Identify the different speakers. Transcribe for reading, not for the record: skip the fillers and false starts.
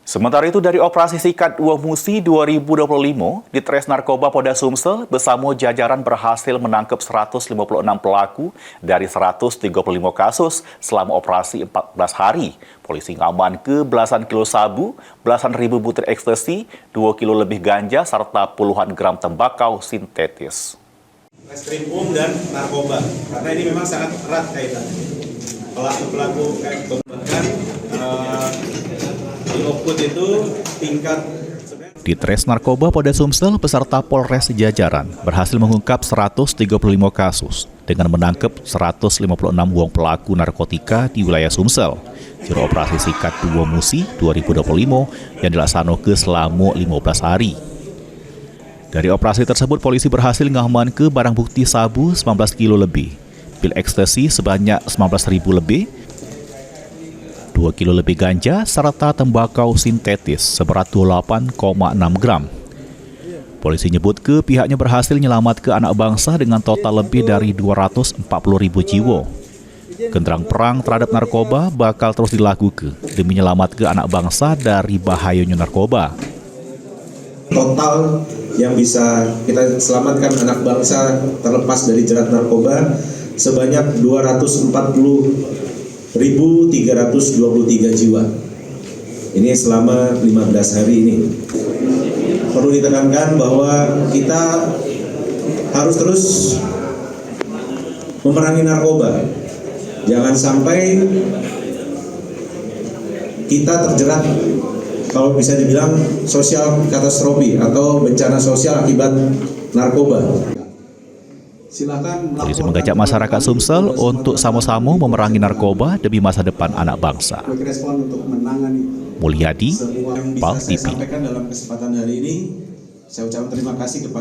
Speaker 1: Sementara itu dari Operasi Sikat 2 Musi 2025, Ditres Narkoba Polda Sumsel bersama jajaran berhasil menangkap 156 pelaku dari 135 kasus selama operasi 14 hari. Polisi ngaman ke belasan kilo sabu, belasan ribu butir ekstasi, 2 kilo lebih ganja, serta puluhan gram tembakau sintetis.
Speaker 2: Reskrimum dan narkoba, karena ini memang sangat erat kaitannya. Pelaku-pelaku bahkan di output itu tingkat.
Speaker 1: Ditres Narkoba Polda Sumsel beserta Polres Jajaran berhasil mengungkap 135 kasus dengan menangkap 156 buang pelaku narkotika di wilayah Sumsel. Juru Operasi Sikat 2 Musi 2025 yang dilaksanakan selama 15 hari. Dari operasi tersebut, polisi berhasil ngaman ke barang bukti sabu 19 kilo lebih, pil ekstasi sebanyak 19.000 lebih, 2 kilo lebih ganja, serta tembakau sintetis seberat 28,6 gram. Polisi nyebut ke pihaknya berhasil nyelamat ke anak bangsa dengan total lebih dari 240.000 jiwa. Genderang perang terhadap narkoba bakal terus dilakukan demi menyelamat ke anak bangsa dari bahayanya narkoba.
Speaker 2: Total yang bisa kita selamatkan anak bangsa terlepas dari jerat narkoba sebanyak 240.323 jiwa. Ini selama 15 hari ini. Perlu ditekankan bahwa kita harus terus memerangi narkoba. Jangan sampai kita terjerat, kalau bisa dibilang, sosial katastrofi atau bencana sosial akibat narkoba.
Speaker 1: Polisi mengajak masyarakat Sumsel untuk sama-sama memerangi narkoba demi masa depan anak bangsa. Mulyadi, PAL TV.
Speaker 2: Dalam kesempatan hari ini, saya ucapkan terima kasih kepada